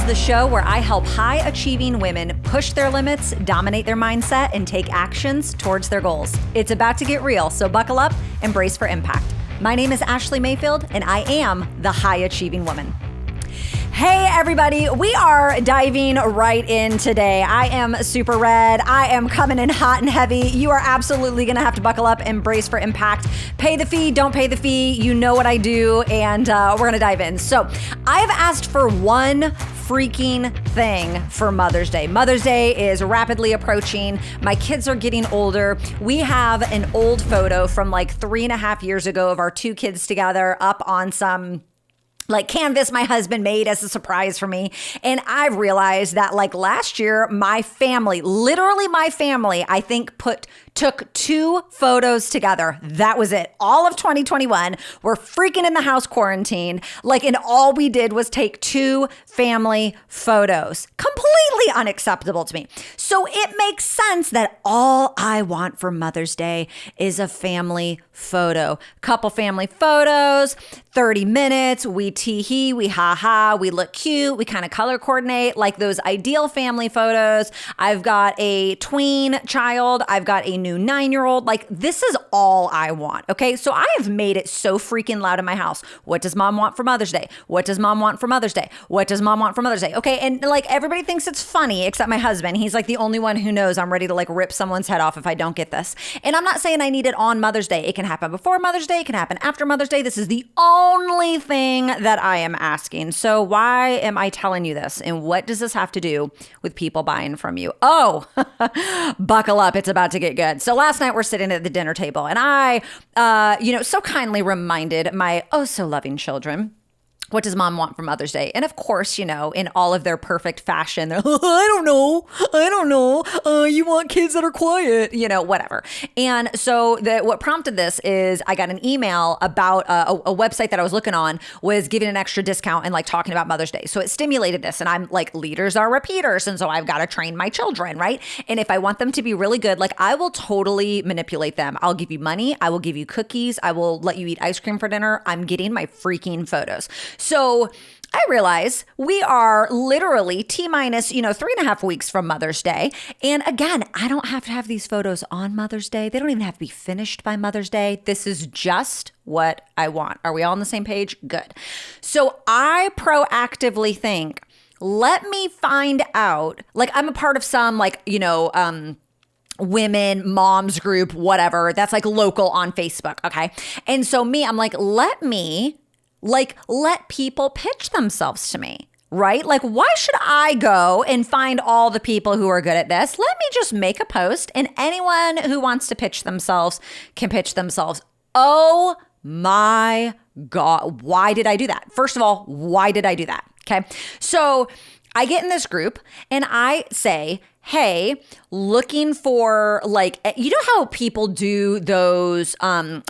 the show where I help high-achieving women push their limits, dominate their mindset, and take actions towards their goals. It's about to get real, so buckle up and brace for impact. My name is Ashley Mayfield, and I am the high-achieving woman. Hey everybody, we are diving right in today. I am super red. I am coming in hot and heavy. You are absolutely gonna have to buckle up and brace for impact. Pay the fee, don't pay the fee. You know what I do, and we're gonna dive in. So I have asked for one freaking thing for Mother's Day. Mother's Day is rapidly approaching. My kids are getting older. We have an old photo from like 3.5 years ago of our two kids together up on some like canvas my husband made as a surprise for me. And I've realized that like last year, my family, literally my family, I think took 2 photos together. That was it. All of 2021, we're freaking in the house quarantine. And all we did was take 2 family photos. Completely unacceptable to me. So it makes sense that all I want for Mother's Day is a family photo. Couple family photos, 30 minutes, we tee-hee, we ha-ha, we look cute, we kind of color coordinate, like those ideal family photos. I've got a tween child, I've got a new 9-year-old. Like, this is all I want, okay? So I have made it so freaking loud in my house. What does mom want for Mother's Day? What does mom want for Mother's Day? What does mom want for Mother's Day? Okay, and like everybody thinks it's funny except my husband. He's like the only one who knows I'm ready to like rip someone's head off if I don't get this. And I'm not saying I need it on Mother's Day. It can happen before Mother's Day. It can happen after Mother's Day. This is the only thing that I am asking. So why am I telling you this? And what does this have to do with people buying from you? Oh, buckle up. It's about to get good. So last night we're sitting at the dinner table and I, so kindly reminded my oh so loving children, what does mom want for Mother's Day? And of course, in all of their perfect fashion, they're like, I don't know. You want kids that are quiet, whatever. And so what prompted this is I got an email about a website that I was looking on was giving an extra discount and like talking about Mother's Day. So it stimulated this. And I'm like, leaders are repeaters. And so I've got to train my children, right? And if I want them to be really good, like I will totally manipulate them. I'll give you money. I will give you cookies. I will let you eat ice cream for dinner. I'm getting my freaking photos. So I realize we are literally T-minus, 3.5 weeks from Mother's Day. And again, I don't have to have these photos on Mother's Day. They don't even have to be finished by Mother's Day. This is just what I want. Are we all on the same page? Good. So I proactively think, let me find out, like I'm a part of some women, moms group, whatever. That's like local on Facebook. Okay. And so I'm like, let people pitch themselves to me, right? Like, why should I go and find all the people who are good at this? Let me just make a post and anyone who wants to pitch themselves can pitch themselves. Oh my God. Why did I do that? First of all, why did I do that? Okay. So I get in this group and I say, hey, looking for how people do those,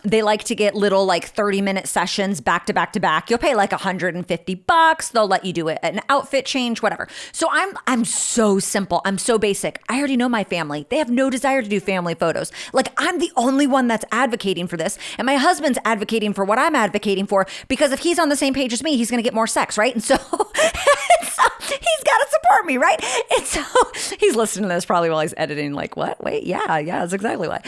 they like to get little 30-minute sessions back to back to back. You'll pay like $150. They'll let you do it an outfit change, whatever. So I'm so simple. I'm so basic. I already know my family. They have no desire to do family photos. Like I'm the only one that's advocating for this. And my husband's advocating for what I'm advocating for because if he's on the same page as me, he's going to get more sex, right? And so, he's got to support me, right? And so he's listening to this probably while he's editing, like, what? Wait, yeah, that's exactly why.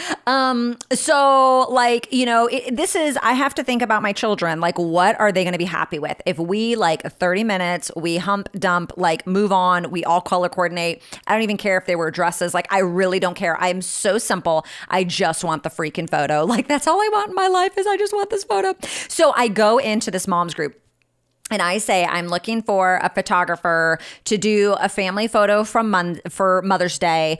This is, I have to think about my children. Like, what are they going to be happy with? If we 30 minutes, we hump, dump, move on, we all color coordinate. I don't even care if they wear dresses. Like, I really don't care. I'm so simple. I just want the freaking photo. Like, that's all I want in my life is I just want this photo. So I go into this mom's group. And I say, I'm looking for a photographer to do a family photo for Mother's Day.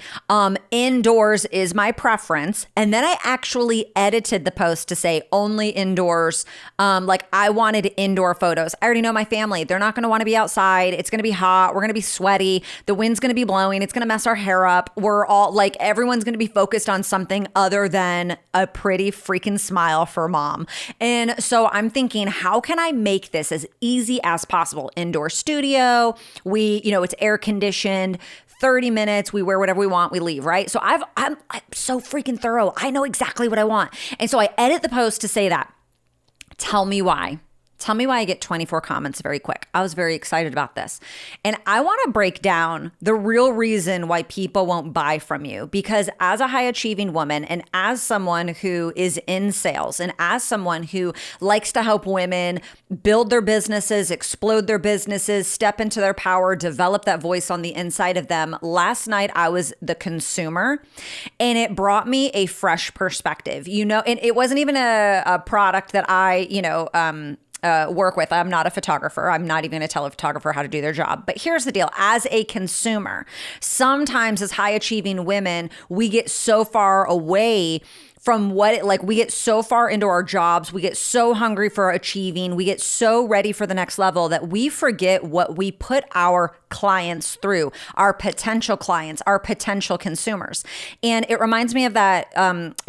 Indoors is my preference. And then I actually edited the post to say only indoors. I wanted indoor photos. I already know my family. They're not going to want to be outside. It's going to be hot. We're going to be sweaty. The wind's going to be blowing. It's going to mess our hair up. We're all everyone's going to be focused on something other than a pretty freaking smile for mom. And so I'm thinking, how can I make this as easy as possible? Indoor studio. It's air conditioned. 30 minutes, we wear whatever we want, we leave, right? So I'm so freaking thorough. I know exactly what I want. And so I edit the post to say that. Tell me why. Tell me why I get 24 comments very quick. I was very excited about this. And I want to break down the real reason why people won't buy from you. Because as a high achieving woman and as someone who is in sales and as someone who likes to help women build their businesses, explode their businesses, step into their power, develop that voice on the inside of them, last night I was the consumer and it brought me a fresh perspective. You know, and it wasn't even a product that I, work with. I'm not a photographer. I'm not even going to tell a photographer how to do their job. But here's the deal. As a consumer, sometimes as high achieving women, we get so far away from we get so far into our jobs, we get so hungry for achieving, we get so ready for the next level that we forget what we put our clients through, our potential clients, our potential consumers. And it reminds me of that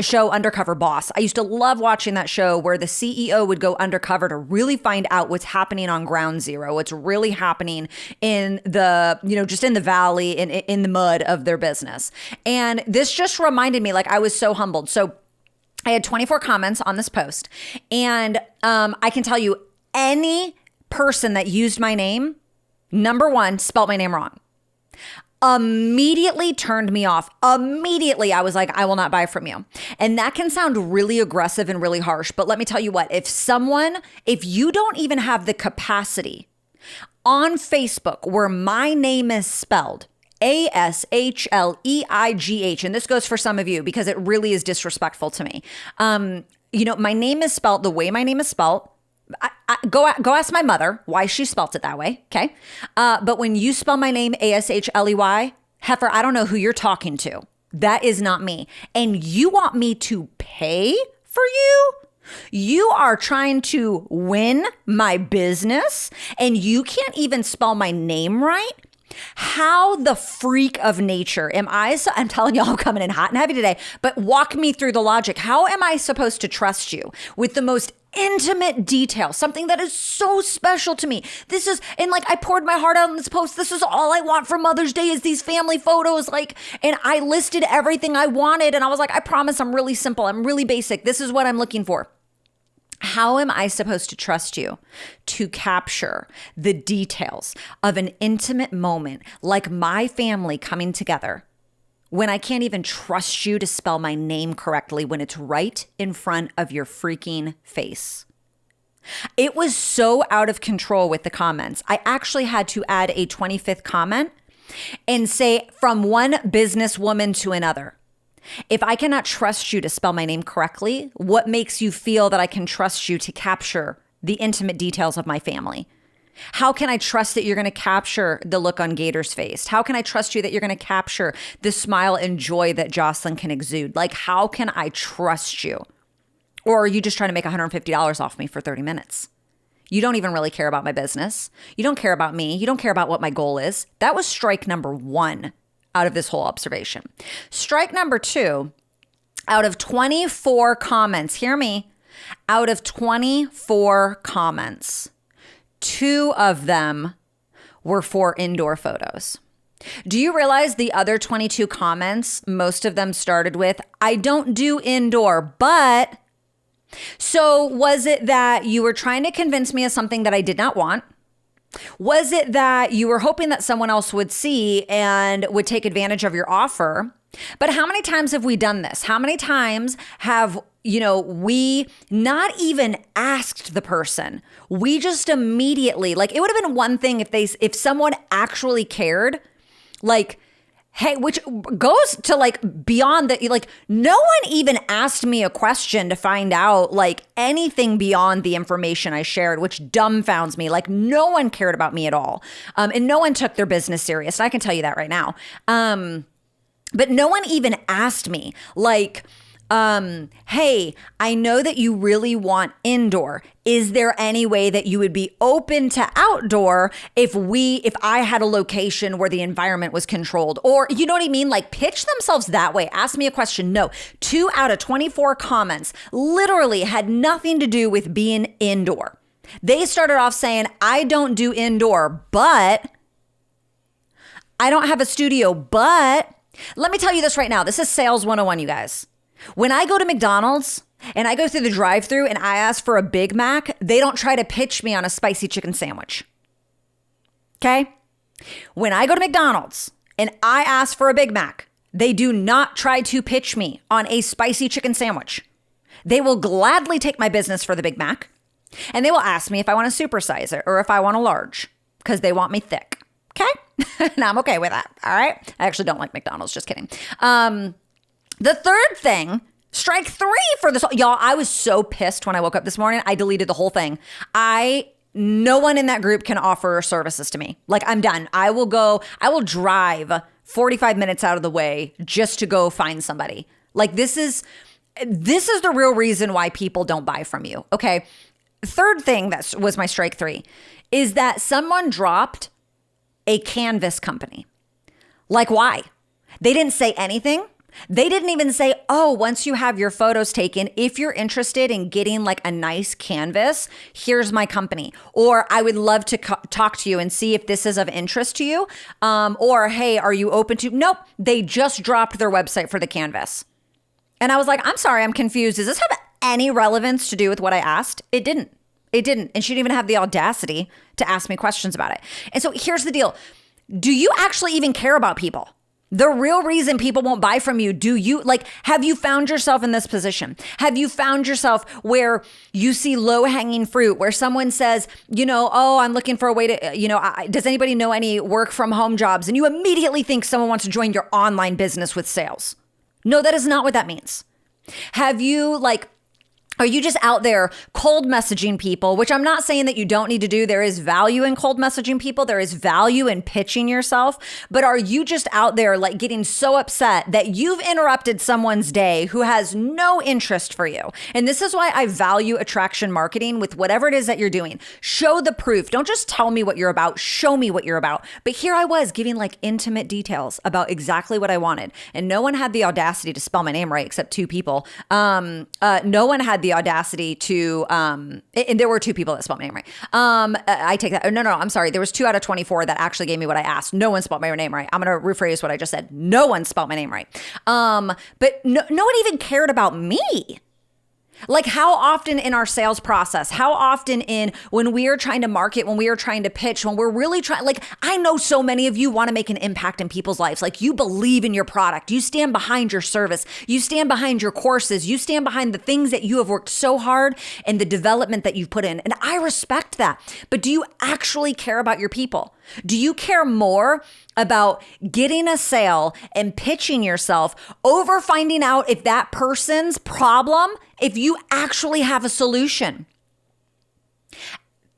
show Undercover Boss. I used to love watching that show where the CEO would go undercover to really find out what's happening on ground zero, what's really happening in the, just in the valley, in the mud of their business. And this just reminded me, I was so humbled. So I had 24 comments on this post, and I can tell you any person that used my name, number one, spelled my name wrong. Immediately turned me off. Immediately, I was like, I will not buy from you. And that can sound really aggressive and really harsh, but let me tell you what, if you don't even have the capacity on Facebook where my name is spelled Ashleigh, and this goes for some of you because it really is disrespectful to me. My name is spelled the way my name is spelled. Go ask my mother why she spelt it that way, okay? But when you spell my name Ashley, heifer, I don't know who you're talking to. That is not me. And you want me to pay for you? You are trying to win my business and you can't even spell my name right? How the freak of nature am I? So I'm telling y'all, I'm coming in hot and heavy today, but walk me through the logic. How am I supposed to trust you with the most intimate detail, something that is so special to me? I poured my heart out on this post. This is all I want for Mother's Day is these family photos. And I listed everything I wanted. And I was like, I promise I'm really simple. I'm really basic. This is what I'm looking for. How am I supposed to trust you to capture the details of an intimate moment like my family coming together when I can't even trust you to spell my name correctly when it's right in front of your freaking face? It was so out of control with the comments. I actually had to add a 25th comment and say from one businesswoman to another. If I cannot trust you to spell my name correctly, what makes you feel that I can trust you to capture the intimate details of my family? How can I trust that you're going to capture the look on Gator's face? How can I trust you that you're going to capture the smile and joy that Jocelyn can exude? How can I trust you? Or are you just trying to make $150 off me for 30 minutes? You don't even really care about my business. You don't care about me. You don't care about what my goal is. That was strike number one out of this whole observation. Strike number two, out of 24 comments, hear me, out of 24 comments, 2 of them were for indoor photos. Do you realize the other 22 comments, most of them started with, I don't do indoor, but... So was it that you were trying to convince me of something that I did not want? Was it that you were hoping that someone else would see and would take advantage of your offer? But how many times have we done this? How many times have, we not even asked the person? We just immediately, it would have been one thing if someone actually cared, hey, which goes to beyond that, no one even asked me a question to find out anything beyond the information I shared, which dumbfounds me. No one cared about me at all. And no one took their business serious. I can tell you that right now. But no one even asked me hey, I know that you really want indoor. Is there any way that you would be open to outdoor if I had a location where the environment was controlled? Or, you know what I mean? Pitch themselves that way. Ask me a question. No, 2 out of 24 comments literally had nothing to do with being indoor. They started off saying, I don't do indoor, but I don't have a studio, but let me tell you this right now. This is sales 101, you guys. When I go to McDonald's and I go through the drive-thru and I ask for a Big Mac, they don't try to pitch me on a spicy chicken sandwich. Okay? When I go to McDonald's and I ask for a Big Mac, they do not try to pitch me on a spicy chicken sandwich. They will gladly take my business for the Big Mac, and they will ask me if I want to supersize it or if I want a large because they want me thick. Okay? And I'm okay with that. All right? I actually don't like McDonald's. Just kidding. The third thing, strike 3 for this. Y'all, I was so pissed when I woke up this morning. I deleted the whole thing. No one in that group can offer services to me. Like, I'm done. I will drive 45 minutes out of the way just to go find somebody. Like, this is the real reason why people don't buy from you. Okay. Third thing that was my strike 3 is that someone dropped a canvas company. Like, why? They didn't say anything. They didn't even say, oh, once you have your photos taken, if you're interested in getting like a nice canvas, here's my company. Or I would love to talk to you and see if this is of interest to you. Or, hey, are you open to? Nope. They just dropped their website for the canvas. And I was like, I'm sorry, I'm confused. Does this have any relevance to do with what I asked? It didn't. And she didn't even have the audacity to ask me questions about it. And so here's the deal. Do you actually even care about people? The real reason people won't buy from you, have you found yourself in this position? Have you found yourself where you see low-hanging fruit, where someone says, oh, I'm looking for a way to, does anybody know any work from home jobs? And you immediately think someone wants to join your online business with sales. No, that is not what that means. Are you just out there cold messaging people, which I'm not saying that you don't need to do. There is value in cold messaging people. There is value in pitching yourself. But are you just out there like getting so upset that you've interrupted someone's day who has no interest for you? And this is why I value attraction marketing with whatever it is that you're doing. Show the proof. Don't just tell me what you're about. Show me what you're about. But here I was giving like intimate details about exactly what I wanted. And no one had the audacity to spell my name right except 2 people. No one had the audacity to, and there were 2 people that spelled my name right. I take that. No, I'm sorry. There was 2 out of 24 that actually gave me what I asked. No one spelled my name right. I'm going to rephrase what I just said. No one spelled my name right. But no one even cared about me. Like, how often in our sales process, how often when we are trying to market, when we are trying to pitch, when we're really trying, like, I know so many of you want to make an impact in people's lives. Like, you believe in your product. You stand behind your service. You stand behind your courses. You stand behind the things that you have worked so hard and the development that you've put in. And I respect that. But do you actually care about your people? Do you care more about getting a sale and pitching yourself over finding out if that person's problem, if you actually have a solution?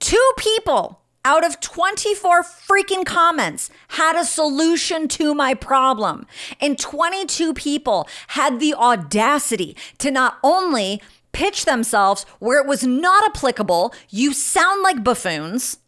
2 people out of 24 freaking comments had a solution to my problem. And 22 people had the audacity to not only pitch themselves where it was not applicable, you sound like buffoons,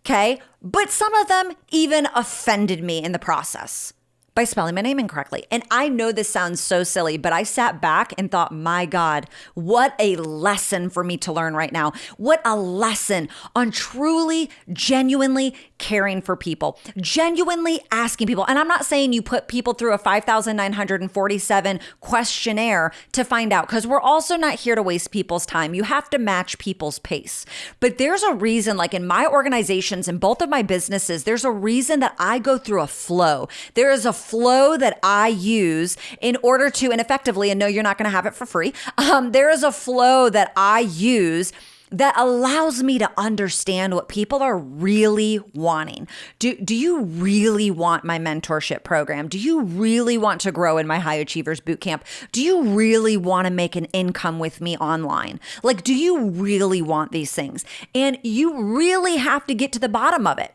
okay? But some of them even offended me in the process by spelling my name incorrectly. And I know this sounds so silly, but I sat back and thought, my God, what a lesson for me to learn right now. What a lesson on truly, genuinely caring for people, genuinely asking people. And I'm not saying you put people through a 5,947 questionnaire to find out, because we're also not here to waste people's time. You have to match people's pace. But there's a reason, like in my organizations and both of my businesses, there's a reason that I go through a flow. There is a flow that I use in order to, and effectively, and no, you're not going to have it for free. There is a flow that I use that allows me to understand what people are really wanting. Do you really want my mentorship program? Do you really want to grow in my High Achievers Bootcamp? Do you really want to make an income with me online? Like, do you really want these things? And you really have to get to the bottom of it.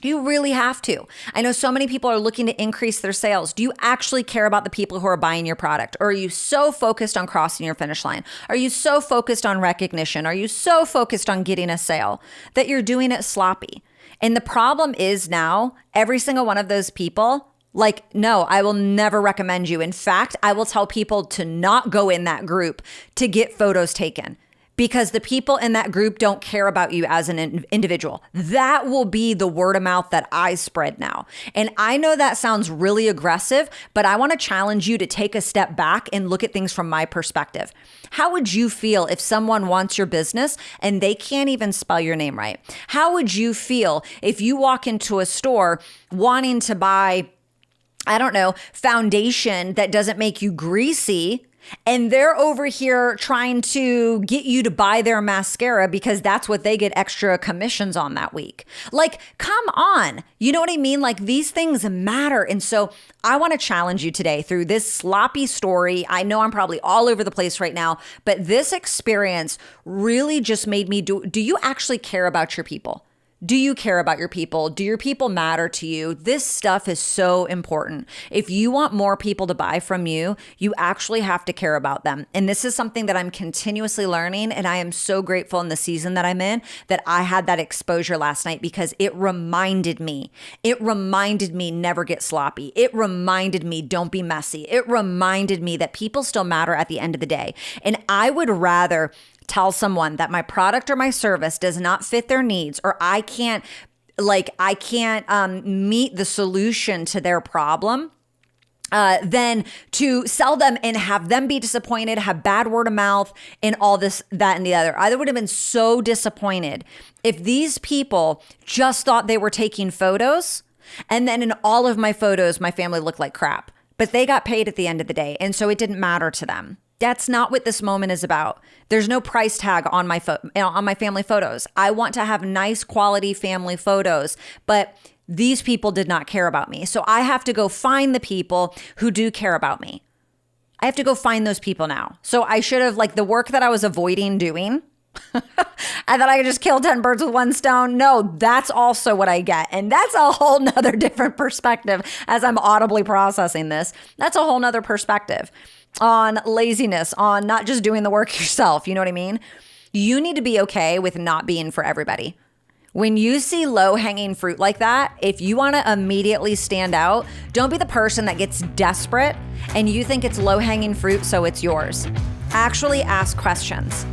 You really have to. I know so many people are looking to increase their sales. Do you actually care about the people who are buying your product? Or are you so focused on crossing your finish line? Are you so focused on recognition? Are you so focused on getting a sale that you're doing it sloppy? And the problem is now, every single one of those people, like, no, I will never recommend you. In fact, I will tell people to not go in that group to get photos taken, because the people in that group don't care about you as an individual. That will be the word of mouth that I spread now. And I know that sounds really aggressive, but I want to challenge you to take a step back and look at things from my perspective. How would you feel if someone wants your business and they can't even spell your name right? How would you feel if you walk into a store wanting to buy, I don't know, foundation that doesn't make you greasy, and they're over here trying to get you to buy their mascara because that's what they get extra commissions on that week? Like, come on. You know what I mean? Like, these things matter. And so I want to challenge you today through this sloppy story. I know I'm probably all over the place right now, but this experience really just made me do you actually care about your people? Do you care about your people? Do your people matter to you? This stuff is so important. If you want more people to buy from you, you actually have to care about them. And this is something that I'm continuously learning. And I am so grateful in the season that I'm in that I had that exposure last night, because it reminded me never get sloppy. It reminded me don't be messy. It reminded me that people still matter at the end of the day. And I would rather tell someone that my product or my service does not fit their needs, or I can't meet the solution to their problem, than to sell them and have them be disappointed, have bad word of mouth, and all this, that, and the other. I would have been so disappointed if these people just thought they were taking photos, and then in all of my photos, my family looked like crap, but they got paid at the end of the day. And so it didn't matter to them. That's not what this moment is about. There's no price tag on my on my family photos. I want to have nice quality family photos, but these people did not care about me. So I have to go find the people who do care about me. I have to go find those people now. So I should have, like, the work that I was avoiding doing, and that I could just kill 10 birds with one stone. No, that's also what I get. And that's a whole nother different perspective as I'm audibly processing this. That's a whole nother perspective on laziness, on not just doing the work yourself. You know what I mean? You need to be okay with not being for everybody. When you see low-hanging fruit like that, if you want to immediately stand out, don't be the person that gets desperate and you think it's low-hanging fruit, so it's yours. Actually ask questions.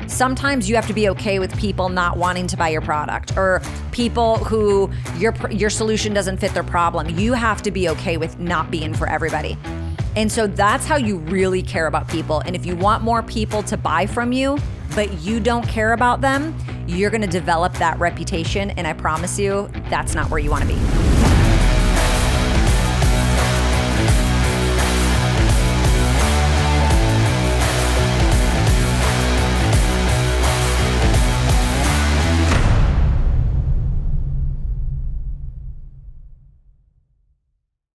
Sometimes you have to be okay with people not wanting to buy your product, or people who your solution doesn't fit their problem. You have to be okay with not being for everybody. And so that's how you really care about people. And if you want more people to buy from you, but you don't care about them, you're going to develop that reputation. And I promise you, that's not where you want to be.